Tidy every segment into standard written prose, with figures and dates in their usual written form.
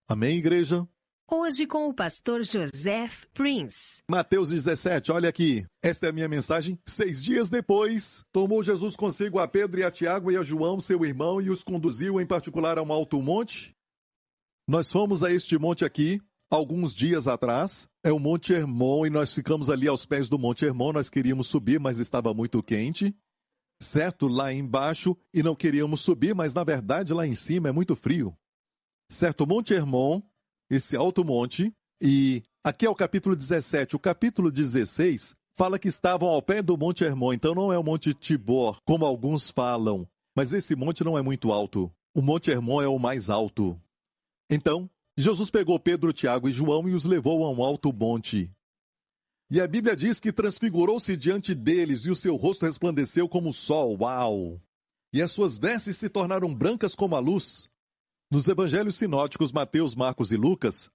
Amém, igreja? Hoje com o pastor Joseph Prince. Mateus 17, olha aqui. Esta é a minha mensagem. 6 dias depois, tomou Jesus consigo a Pedro e a Tiago e a João, seu irmão, e os conduziu em particular a um alto monte. Nós fomos a este monte aqui, alguns dias atrás. É o Monte Hermon, e nós ficamos ali aos pés do Monte Hermon. Nós queríamos subir, mas estava muito quente. Certo? Lá embaixo, e não queríamos subir, mas na verdade lá em cima é muito frio. Certo? O Monte Hermon, esse alto monte, e aqui é o capítulo 17. O capítulo 16 fala que estavam ao pé do Monte Hermon, então não é o Monte Tabor, como alguns falam. Mas esse monte não é muito alto. O Monte Hermon é o mais alto. Então, Jesus pegou Pedro, Tiago e João e os levou a um alto monte. E a Bíblia diz que transfigurou-se diante deles e o seu rosto resplandeceu como o sol. Uau! E as suas vestes se tornaram brancas como a luz. Nos evangelhos sinóticos Mateus, Marcos e Lucas,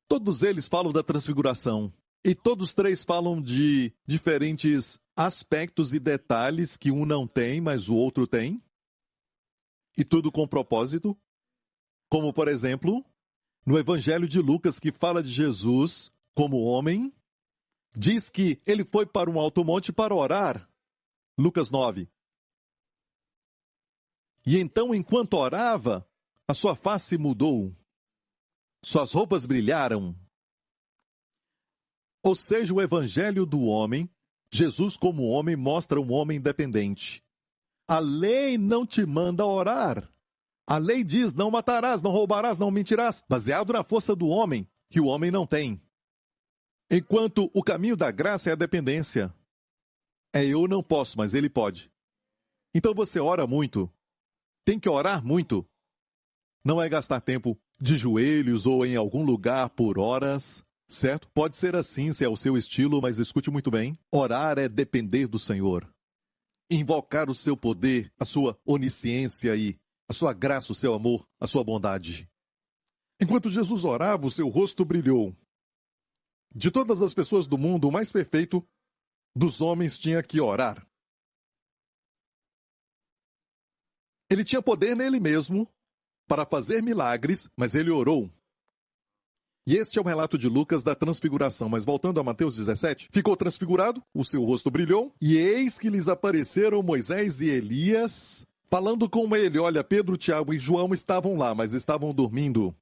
todos eles falam da transfiguração. E todos três falam de diferentes aspectos e detalhes que um não tem, mas o outro tem. E tudo com propósito. Como, por exemplo, no evangelho de Lucas, que fala de Jesus como homem, diz que ele foi para um alto monte para orar. Lucas 9. E então, enquanto orava, a sua face mudou. Suas roupas brilharam. Ou seja, o evangelho do homem, Jesus como homem mostra um homem independente. A lei não te manda orar. A lei diz, não matarás, não roubarás, não mentirás, baseado na força do homem, que o homem não tem. Enquanto o caminho da graça é a dependência. É eu não posso, mas ele pode. Então você ora muito. Tem que orar muito. Não é gastar tempo de joelhos ou em algum lugar por horas, certo? Pode ser assim se é o seu estilo, mas escute muito bem. Orar é depender do Senhor. Invocar o seu poder, a sua onisciência e a sua graça, o seu amor, a sua bondade. Enquanto Jesus orava, o seu rosto brilhou. De todas as pessoas do mundo, o mais perfeito dos homens tinha que orar. Ele tinha poder nele mesmo para fazer milagres, mas ele orou. E este é o relato de Lucas da transfiguração. Mas voltando a Mateus 17, ficou transfigurado, o seu rosto brilhou, e eis que lhes apareceram Moisés e Elias, falando com ele. Olha, Pedro, Tiago e João estavam lá, mas estavam dormindo.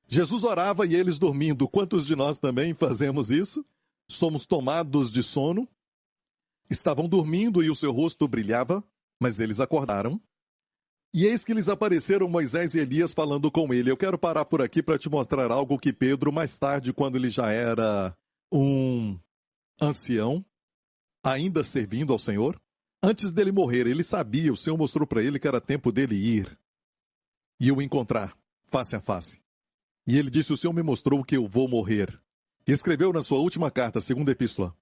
Jesus orava e eles dormindo. Quantos de nós também fazemos isso? Somos tomados de sono. Estavam dormindo e o seu rosto brilhava, mas eles acordaram. E eis que lhes apareceram Moisés e Elias falando com ele. Eu quero parar por aqui para te mostrar algo que Pedro, mais tarde, quando ele já era um ancião, ainda servindo ao Senhor, antes dele morrer, ele sabia, o Senhor mostrou para ele que era tempo dele ir e o encontrar, face a face. E ele disse, o Senhor me mostrou que eu vou morrer. E escreveu na sua última carta, segunda epístola,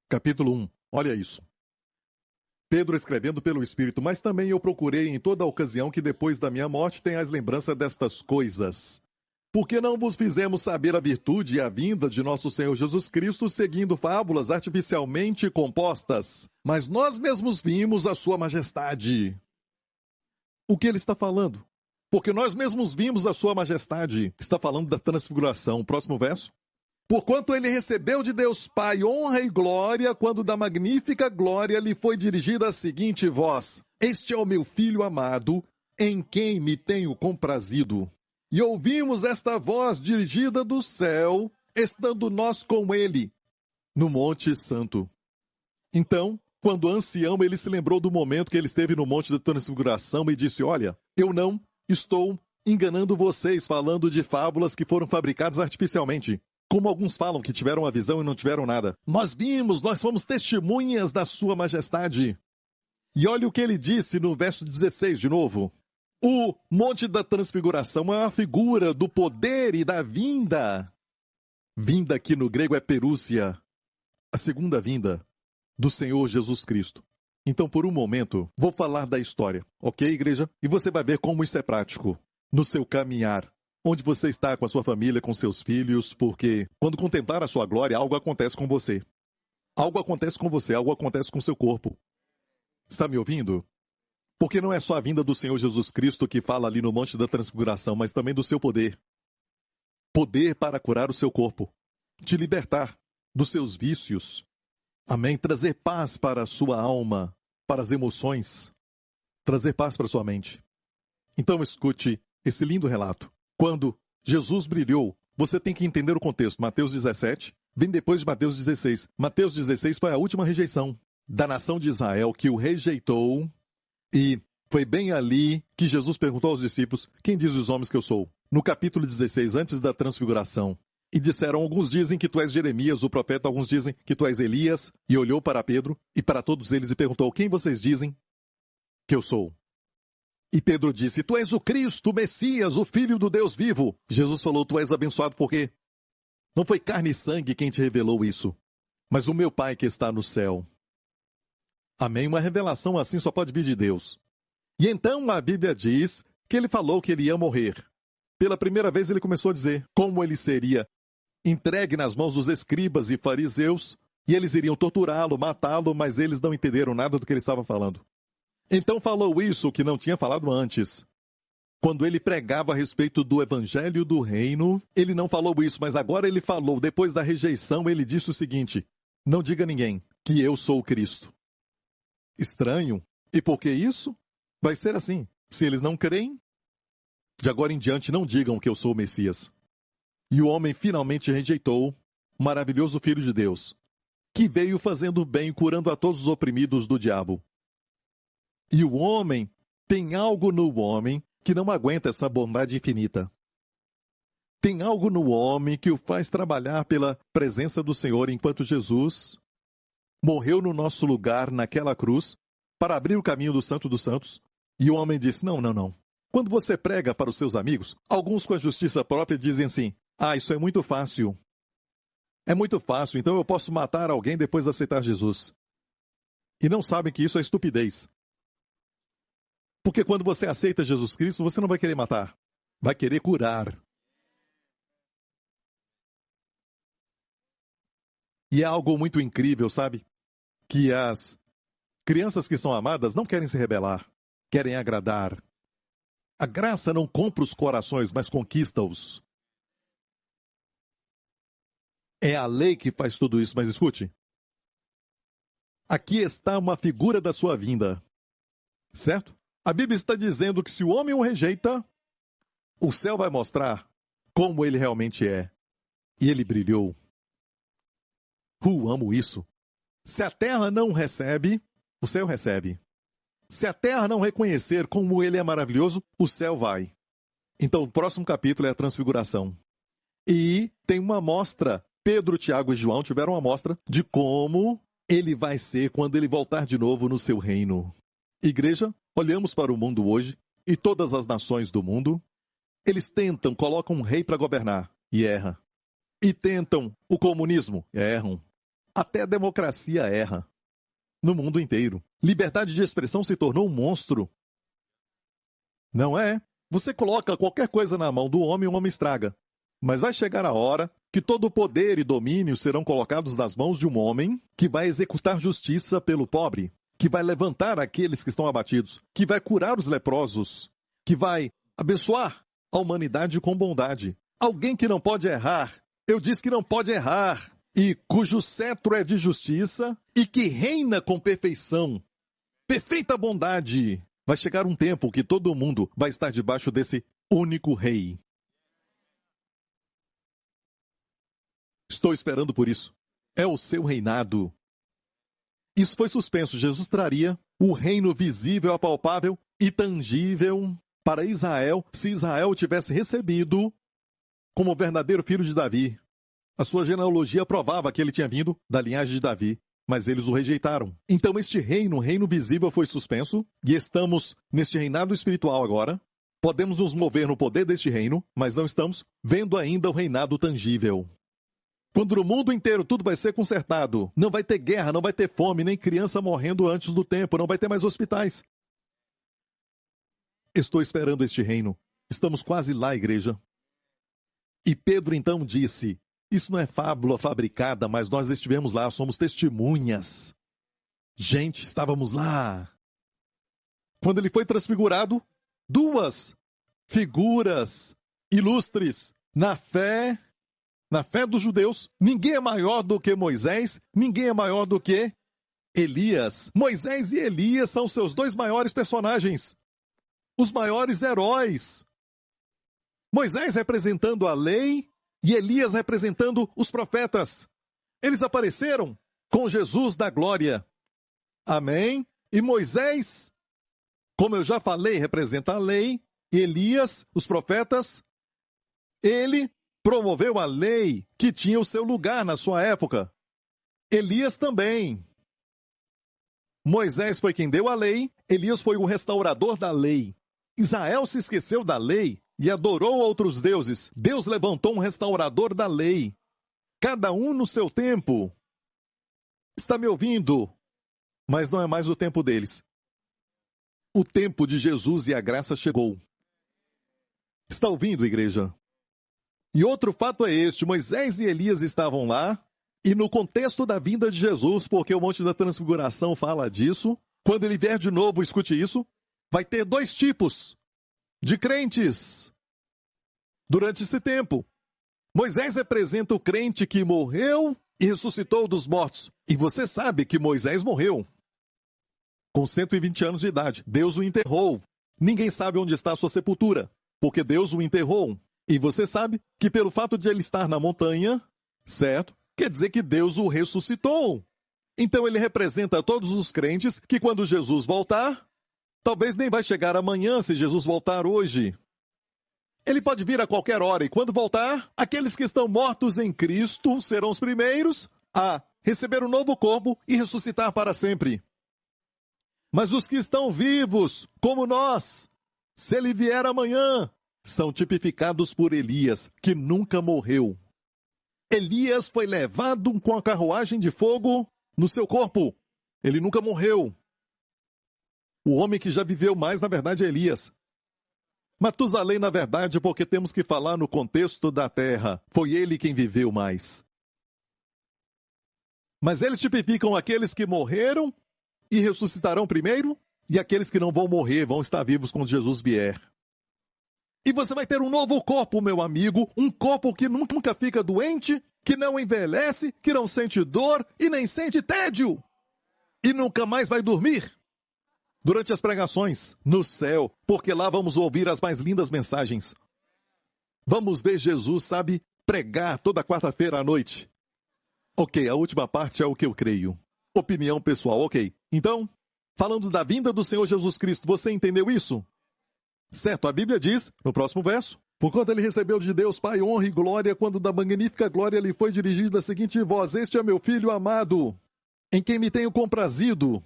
capítulo 1, olha isso. Pedro escrevendo pelo Espírito, mas também eu procurei em toda ocasião que depois da minha morte tenhais lembrança destas coisas. Porque não vos fizemos saber a virtude e a vinda de nosso Senhor Jesus Cristo seguindo fábulas artificialmente compostas, mas nós mesmos vimos a sua majestade. O que ele está falando? Porque nós mesmos vimos a sua majestade. Está falando da transfiguração. Próximo verso. Porquanto ele recebeu de Deus Pai honra e glória, quando da magnífica glória lhe foi dirigida a seguinte voz: Este é o meu Filho amado, em quem me tenho comprazido. E ouvimos esta voz dirigida do céu, estando nós com ele, no Monte Santo. Então, quando ancião, ele se lembrou do momento que ele esteve no Monte da Transfiguração e disse, olha, eu não estou enganando vocês falando de fábulas que foram fabricadas artificialmente. Como alguns falam que tiveram a visão e não tiveram nada. Nós vimos, nós fomos testemunhas da sua majestade. E olha o que ele disse no verso 16 de novo. O Monte da Transfiguração é uma figura do poder e da vinda. Vinda aqui no grego é perúcia. A segunda vinda do Senhor Jesus Cristo. Então, por um momento, vou falar da história. Ok, igreja? E você vai ver como isso é prático no seu caminhar. Onde você está com a sua família, com seus filhos, porque quando contemplar a sua glória, algo acontece com você. Algo acontece com você, algo acontece com o seu corpo. Está me ouvindo? Porque não é só a vinda do Senhor Jesus Cristo que fala ali no Monte da Transfiguração, mas também do seu poder. Poder para curar o seu corpo, te libertar dos seus vícios. Amém? Trazer paz para a sua alma, para as emoções. Trazer paz para a sua mente. Então escute esse lindo relato. Quando Jesus brilhou, você tem que entender o contexto. Mateus 17 vem depois de Mateus 16. Mateus 16 foi a última rejeição da nação de Israel que o rejeitou. E foi bem ali que Jesus perguntou aos discípulos: quem diz os homens que eu sou? No capítulo 16, antes da transfiguração. E disseram, alguns dizem que tu és Jeremias, o profeta, alguns dizem que tu és Elias. E olhou para Pedro e para todos eles e perguntou: quem vocês dizem que eu sou? E Pedro disse: tu és o Cristo, o Messias, o Filho do Deus vivo. Jesus falou: tu és abençoado porque não foi carne e sangue quem te revelou isso, mas o meu Pai que está no céu. Amém? Uma revelação assim só pode vir de Deus. E então a Bíblia diz que ele falou que ele ia morrer. Pela primeira vez ele começou a dizer como ele seria entregue nas mãos dos escribas e fariseus, e eles iriam torturá-lo, matá-lo, mas eles não entenderam nada do que ele estava falando. Então falou isso que não tinha falado antes. Quando ele pregava a respeito do evangelho do reino, ele não falou isso, mas agora ele falou. Depois da rejeição, ele disse o seguinte: não diga a ninguém que eu sou o Cristo. Estranho. E por que isso? Vai ser assim. Se eles não creem, de agora em diante não digam que eu sou o Messias. E o homem finalmente rejeitou o maravilhoso Filho de Deus, que veio fazendo bem, curando a todos os oprimidos do diabo. E o homem tem algo no homem que não aguenta essa bondade infinita. Tem algo no homem que o faz trabalhar pela presença do Senhor, enquanto Jesus morreu no nosso lugar naquela cruz para abrir o caminho do Santo dos Santos. E o homem disse: não. Quando você prega para os seus amigos, alguns com a justiça própria dizem assim: isso é muito fácil. É muito fácil, então eu posso matar alguém depois de aceitar Jesus. E não sabem que isso é estupidez. Porque quando você aceita Jesus Cristo, você não vai querer matar. Vai querer curar. E é algo muito incrível, sabe? Que as crianças que são amadas não querem se rebelar. Querem agradar. A graça não compra os corações, mas conquista-os. É a lei que faz tudo isso, mas escute. Aqui está uma figura da sua vinda. Certo? A Bíblia está dizendo que se o homem o rejeita, o céu vai mostrar como ele realmente é. E ele brilhou. Amo isso. Se a terra não recebe, o céu recebe. Se a terra não reconhecer como ele é maravilhoso, o céu vai. Então o próximo capítulo é a transfiguração. E tem uma amostra. Pedro, Tiago e João tiveram uma amostra de como ele vai ser quando ele voltar de novo no seu reino. Igreja, olhamos para o mundo hoje e todas as nações do mundo, eles colocam um rei para governar e erra. E tentam o comunismo, erram. Até a democracia erra. No mundo inteiro. Liberdade de expressão se tornou um monstro. Não é? Você coloca qualquer coisa na mão do homem, o homem estraga. Mas vai chegar a hora que todo o poder e domínio serão colocados nas mãos de um homem que vai executar justiça pelo pobre, que vai levantar aqueles que estão abatidos, que vai curar os leprosos, que vai abençoar a humanidade com bondade. Alguém que não pode errar, eu disse que não pode errar, e cujo cetro é de justiça e que reina com perfeição, perfeita bondade. Vai chegar um tempo que todo mundo vai estar debaixo desse único rei. Estou esperando por isso. É o seu reinado. Isso foi suspenso. Jesus traria o reino visível, apalpável e tangível para Israel, se Israel tivesse recebido como verdadeiro filho de Davi. A sua genealogia provava que ele tinha vindo da linhagem de Davi, mas eles o rejeitaram. Então este reino, o reino visível, foi suspenso e estamos neste reinado espiritual agora. Podemos nos mover no poder deste reino, mas não estamos vendo ainda o reinado tangível. Quando no mundo inteiro tudo vai ser consertado, não vai ter guerra, não vai ter fome, nem criança morrendo antes do tempo, não vai ter mais hospitais. Estou esperando este reino. Estamos quase lá, igreja. E Pedro então disse: isso não é fábula fabricada, mas nós estivemos lá, somos testemunhas. Gente, estávamos lá. quando ele foi transfigurado, duas figuras ilustres na fé dos judeus. Ninguém é maior do que Moisés, ninguém é maior do que Elias. Moisés e Elias são seus dois maiores personagens, os maiores heróis. Moisés representando a lei e Elias representando os profetas. Eles apareceram com Jesus da glória. Amém? E Moisés, como eu já falei, representa a lei. Elias, os profetas, ele promoveu a lei que tinha o seu lugar na sua época. Elias também. Moisés foi quem deu a lei, Elias foi o restaurador da lei. Israel se esqueceu da lei e adorou outros deuses. Deus levantou um restaurador da lei. Cada um no seu tempo. Está me ouvindo? Mas não é mais o tempo deles. O tempo de Jesus e a graça chegou. Está ouvindo, igreja? E outro fato é este: Moisés e Elias estavam lá, e no contexto da vinda de Jesus, porque o Monte da Transfiguração fala disso, quando ele vier de novo, escute isso, vai ter dois tipos de crentes durante esse tempo. Moisés representa o crente que morreu e ressuscitou dos mortos. E você sabe que Moisés morreu com 120 anos de idade. Deus o enterrou. Ninguém sabe onde está a sua sepultura, porque Deus o enterrou. E você sabe que pelo fato de ele estar na montanha, certo? Quer dizer que Deus o ressuscitou. Então ele representa todos os crentes que quando Jesus voltar, talvez nem vai chegar amanhã se Jesus voltar hoje. Ele pode vir a qualquer hora e quando voltar, aqueles que estão mortos em Cristo serão os primeiros a receber um novo corpo e ressuscitar para sempre. Mas os que estão vivos, como nós, se ele vier amanhã, são tipificados por Elias, que nunca morreu. Elias foi levado com a carruagem de fogo no seu corpo. Ele nunca morreu. O homem que já viveu mais, na verdade, é Elias. Matusalém, na verdade, porque temos que falar no contexto da terra. Foi ele quem viveu mais. Mas eles tipificam aqueles que morreram e ressuscitarão primeiro, e aqueles que não vão morrer, vão estar vivos quando Jesus vier. E você vai ter um novo corpo, meu amigo, um corpo que nunca fica doente, que não envelhece, que não sente dor e nem sente tédio. E nunca mais vai dormir. Durante as pregações, no céu, porque lá vamos ouvir as mais lindas mensagens. Vamos ver Jesus, sabe, pregar toda quarta-feira à noite. Ok, a última parte é o que eu creio. Opinião pessoal, ok. Então, falando da vinda do Senhor Jesus Cristo, você entendeu isso? Certo, a Bíblia diz, no próximo verso, porquanto ele recebeu de Deus Pai honra e glória, quando da magnífica glória lhe foi dirigida a seguinte voz: este é meu Filho amado, em quem me tenho comprazido.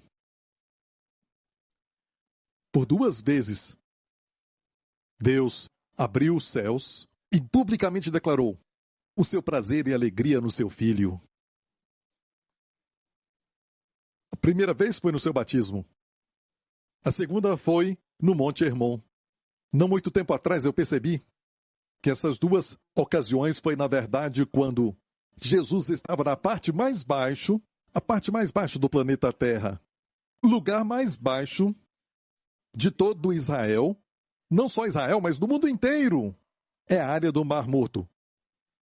Por duas vezes, Deus abriu os céus e publicamente declarou o seu prazer e alegria no seu Filho. A primeira vez foi no seu batismo. A segunda foi no Monte Hermon. Não muito tempo atrás eu percebi que essas duas ocasiões foi, na verdade, quando Jesus estava na parte mais baixo, a parte mais baixa do planeta Terra. Lugar mais baixo de todo Israel, não só Israel, mas do mundo inteiro, é a área do Mar Morto.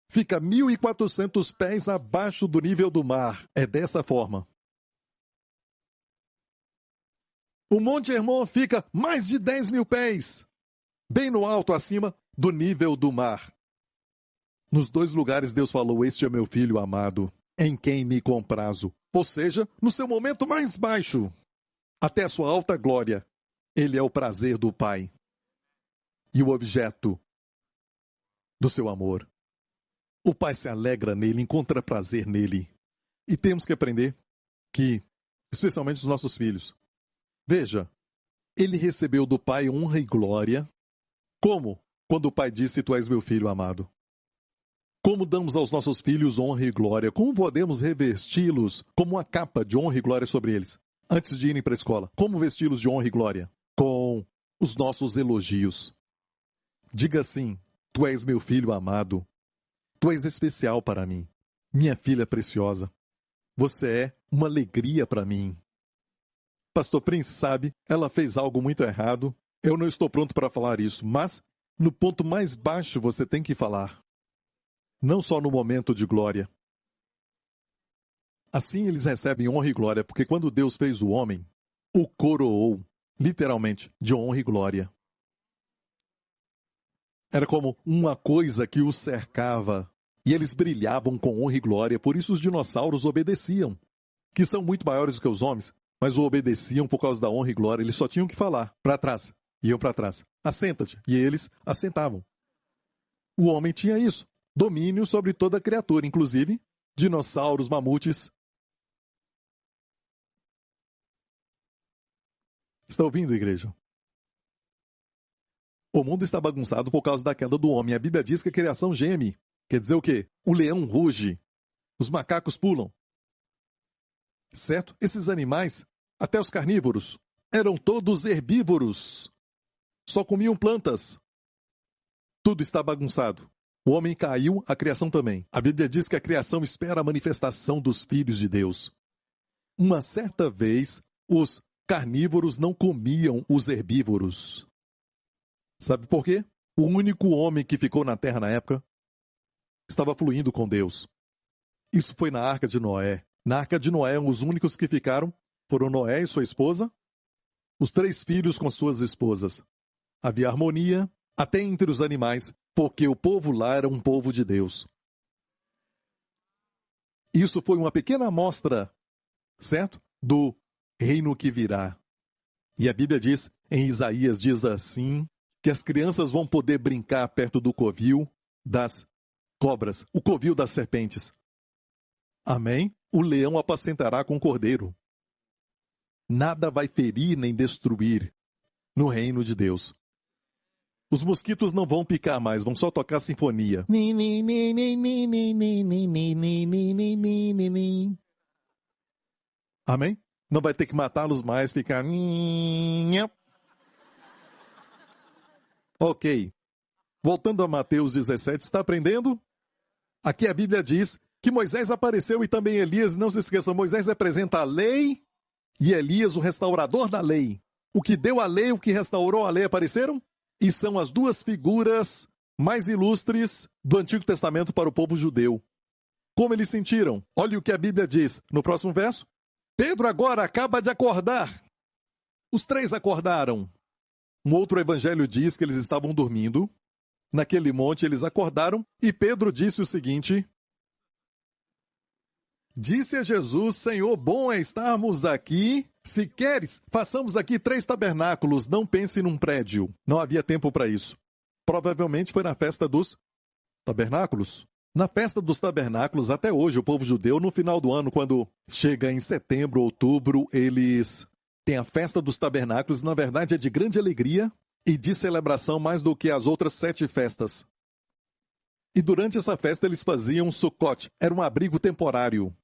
Fica 1.400 pés abaixo do nível do mar. É dessa forma. O Monte Hermon fica mais de 10.000 pés, bem no alto acima do nível do mar. Nos dois lugares Deus falou: este é meu Filho amado, em quem me comprazo. Ou seja, no seu momento mais baixo, até a sua alta glória, ele é o prazer do Pai e o objeto do seu amor. O Pai se alegra nele, encontra prazer nele. E temos que aprender que, especialmente os nossos filhos, veja, ele recebeu do Pai honra e glória. Como? Quando o Pai disse: tu és meu Filho amado. Como damos aos nossos filhos honra e glória? Como podemos revesti-los como uma capa de honra e glória sobre eles? Antes de irem para a escola, como vesti-los de honra e glória? Com os nossos elogios. Diga assim: tu és meu Filho amado. Tu és especial para mim. Minha filha preciosa. Você é uma alegria para mim. Pastor Prince, sabe, ela fez algo muito errado. Eu não estou pronto para falar isso, mas no ponto mais baixo você tem que falar. Não só no momento de glória. Assim eles recebem honra e glória, porque quando Deus fez o homem, o coroou, literalmente, de honra e glória. Era como uma coisa que os cercava, e eles brilhavam com honra e glória, por isso os dinossauros obedeciam, que são muito maiores do que os homens, mas o obedeciam por causa da honra e glória, eles só tinham que falar, para trás, iam para trás, assenta-te, e eles assentavam. O homem tinha isso, domínio sobre toda a criatura, inclusive dinossauros, mamutes. Está ouvindo, igreja? O mundo está bagunçado por causa da queda do homem. A Bíblia diz que a criação geme. Quer dizer o quê? O leão ruge. Os macacos pulam. Certo? Esses animais, até os carnívoros, eram todos herbívoros. Só comiam plantas. Tudo está bagunçado. O homem caiu, a criação também. A Bíblia diz que a criação espera a manifestação dos filhos de Deus. Uma certa vez, os carnívoros não comiam os herbívoros. Sabe por quê? O único homem que ficou na terra na época estava fluindo com Deus. Isso foi na Arca de Noé. Na Arca de Noé, os únicos que ficaram foram Noé e sua esposa, os 3 filhos com suas esposas. Havia harmonia, até entre os animais, porque o povo lá era um povo de Deus. Isso foi uma pequena amostra, certo? Do reino que virá. E a Bíblia diz, em Isaías, diz assim, que as crianças vão poder brincar perto do covil das cobras, o covil das serpentes. Amém? O leão apacentará com o cordeiro. Nada vai ferir nem destruir no reino de Deus. Os mosquitos não vão picar mais, vão só tocar sinfonia. Amém? Não vai ter que matá-los mais, ficar... Ok. Voltando a Mateus 17, está aprendendo? Aqui a Bíblia diz que Moisés apareceu e também Elias. Não se esqueçam, Moisés representa a lei e Elias o restaurador da lei. O que deu a lei, o que restaurou a lei apareceram? E são as 2 figuras mais ilustres do Antigo Testamento para o povo judeu. Como eles sentiram? Olha o que a Bíblia diz no próximo verso. Pedro agora acaba de acordar. Os 3 acordaram. Um outro evangelho diz que eles estavam dormindo. Naquele monte eles acordaram e Pedro disse o seguinte: disse a Jesus, Senhor, bom é estarmos aqui. Se queres, façamos aqui 3 tabernáculos, não pense num prédio. Não havia tempo para isso. Provavelmente foi na festa dos tabernáculos. Na festa dos tabernáculos, até hoje, o povo judeu, no final do ano, quando chega em setembro, outubro, eles têm a festa dos tabernáculos. Na verdade, é de grande alegria e de celebração mais do que as outras 7 festas. E durante essa festa eles faziam Sukkot. Era um abrigo temporário,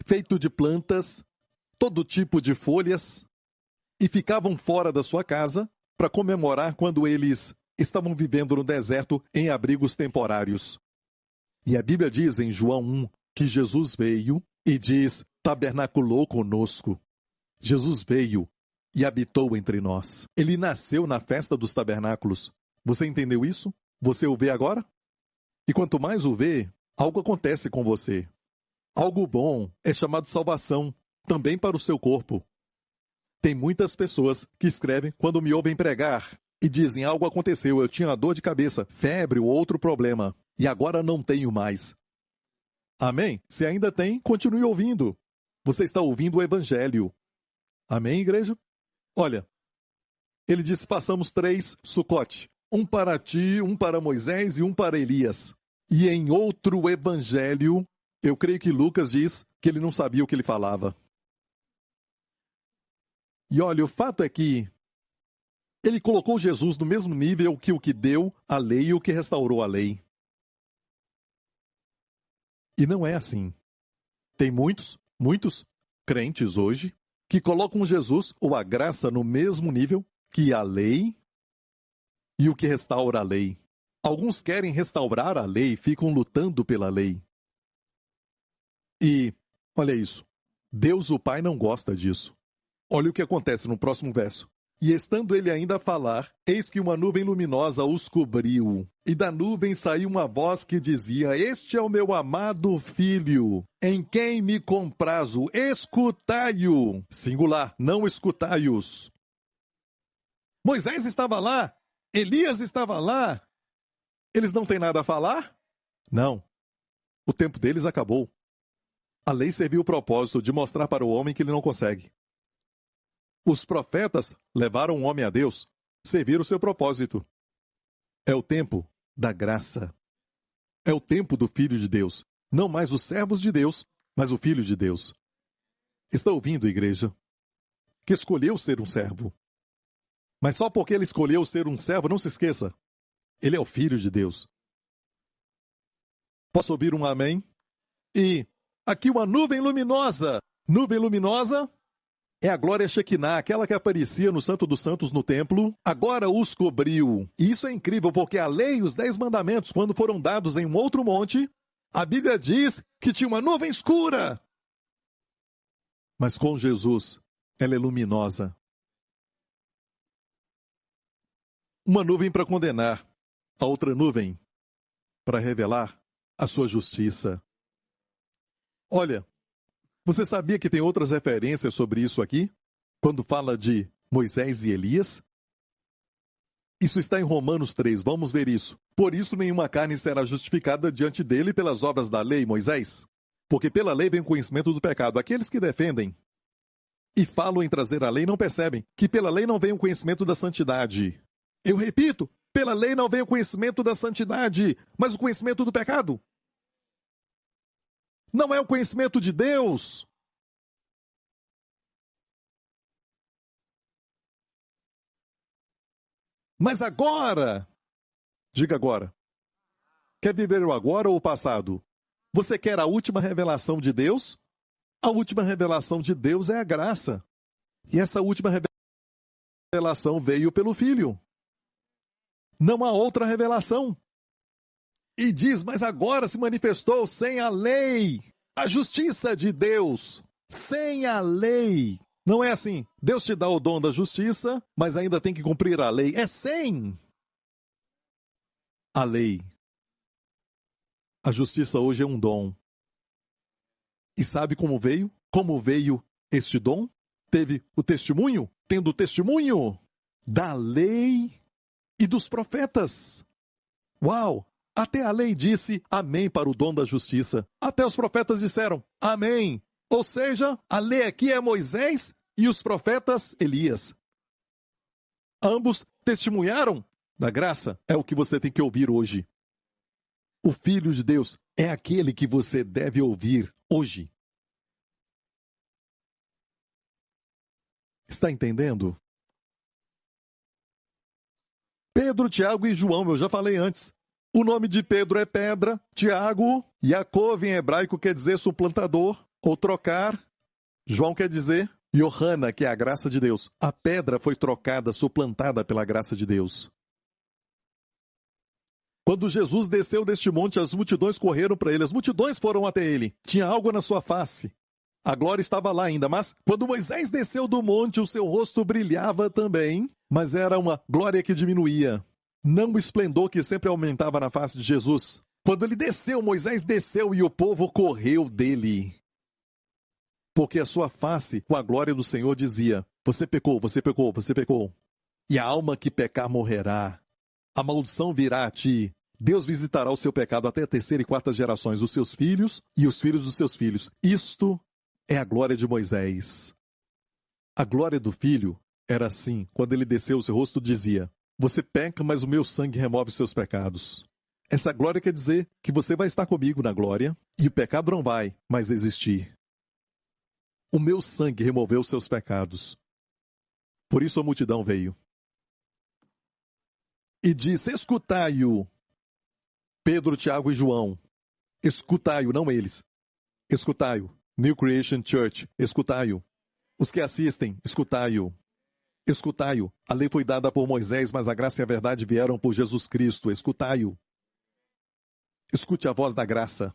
feito de plantas, todo tipo de folhas, e ficavam fora da sua casa para comemorar quando eles estavam vivendo no deserto em abrigos temporários. E a Bíblia diz em João 1 que Jesus veio e diz, tabernaculou conosco. Jesus veio e habitou entre nós. Ele nasceu na festa dos tabernáculos. Você entendeu isso? Você o vê agora? E quanto mais o vê, algo acontece com você. Algo bom é chamado salvação, também para o seu corpo. Tem muitas pessoas que escrevem quando me ouvem pregar e dizem algo aconteceu, eu tinha dor de cabeça, febre ou outro problema, e agora não tenho mais. Amém? Se ainda tem, continue ouvindo. Você está ouvindo o Evangelho. Amém, igreja? Olha, ele disse, façamos 3 Sukkot. Um para ti, um para Moisés e um para Elias. E em outro evangelho, eu creio que Lucas diz que ele não sabia o que ele falava. E olha, o fato é que ele colocou Jesus no mesmo nível que o que deu a lei e o que restaurou a lei. E não é assim. Tem muitos crentes hoje que colocam Jesus ou a graça no mesmo nível que a lei e o que restaura a lei. Alguns querem restaurar a lei e ficam lutando pela lei. E, olha isso, Deus o Pai não gosta disso. Olha o que acontece no próximo verso. E estando ele ainda a falar, eis que uma nuvem luminosa os cobriu. E da nuvem saiu uma voz que dizia: Este é o meu amado filho, em quem me comprazo. Escutai-o. Singular, não escutai-os. Moisés estava lá. Elias estava lá. Eles não têm nada a falar? Não. O tempo deles acabou. A lei serviu o propósito de mostrar para o homem que ele não consegue. Os profetas levaram o homem a Deus, serviram o seu propósito. É o tempo da graça. É o tempo do Filho de Deus. Não mais os servos de Deus, mas o Filho de Deus. Está ouvindo, igreja? Que escolheu ser um servo. Mas só porque ele escolheu ser um servo, não se esqueça. Ele é o Filho de Deus. Posso ouvir um amém? E aqui uma nuvem luminosa. Nuvem luminosa é a glória Shekinah, aquela que aparecia no Santo dos Santos no templo, agora os cobriu. E isso é incrível, porque a lei e os 10 mandamentos, quando foram dados em um outro monte, a Bíblia diz que tinha uma nuvem escura. Mas com Jesus, ela é luminosa. Uma nuvem para condenar, a outra nuvem para revelar a sua justiça. Olha, você sabia que tem outras referências sobre isso aqui? Quando fala de Moisés e Elias? Isso está em Romanos 3, vamos ver isso. Por isso nenhuma carne será justificada diante dele pelas obras da lei, Moisés. Porque pela lei vem o conhecimento do pecado. Aqueles que defendem e falam em trazer a lei não percebem que pela lei não vem o conhecimento da santidade. Eu repito, pela lei não vem o conhecimento da santidade, mas o conhecimento do pecado. Não é o conhecimento de Deus. Mas agora, diga agora, quer viver o agora ou o passado? Você quer a última revelação de Deus? A última revelação de Deus é a graça. E essa última revelação veio pelo Filho. Não há outra revelação. E diz, mas agora se manifestou sem a lei, a justiça de Deus, sem a lei. Não é assim, Deus te dá o dom da justiça, mas ainda tem que cumprir a lei. É sem a lei. A justiça hoje é um dom. E sabe como veio? Como veio este dom? Teve o testemunho, tendo o testemunho da lei e dos profetas. Uau! Até a lei disse amém para o dom da justiça. Até os profetas disseram amém. Ou seja, a lei aqui é Moisés e os profetas Elias. Ambos testemunharam da graça. É o que você tem que ouvir hoje. O Filho de Deus é aquele que você deve ouvir hoje. Está entendendo? Pedro, Tiago e João, eu já falei antes. O nome de Pedro é pedra, Tiago, Yaakov em hebraico quer dizer suplantador, ou trocar. João quer dizer Yohana, que é a graça de Deus. A pedra foi trocada, suplantada pela graça de Deus. Quando Jesus desceu deste monte, as multidões correram para ele, as multidões foram até ele. Tinha algo na sua face. A glória estava lá ainda, mas quando Moisés desceu do monte, o seu rosto brilhava também, mas era uma glória que diminuía. Não o esplendor que sempre aumentava na face de Jesus. Quando ele desceu, Moisés desceu e o povo correu dele. Porque a sua face, com a glória do Senhor, dizia: você pecou, você pecou, você pecou. E a alma que pecar morrerá. A maldição virá a ti. Deus visitará o seu pecado até a 3ª e 4ª gerações, os seus filhos e os filhos dos seus filhos. Isto é a glória de Moisés. A glória do filho era assim, quando ele desceu, o seu rosto dizia: você peca, mas o meu sangue remove os seus pecados. Essa glória quer dizer que você vai estar comigo na glória e o pecado não vai mais existir. O meu sangue removeu os seus pecados. Por isso a multidão veio. E disse: escutai-o. Pedro, Tiago e João. Escutai-o, não eles. Escutai-o. New Creation Church. Escutai-o. Os que assistem, escutai-o. Escutai-o. A lei foi dada por Moisés, mas a graça e a verdade vieram por Jesus Cristo. Escutai-o. Escute a voz da graça.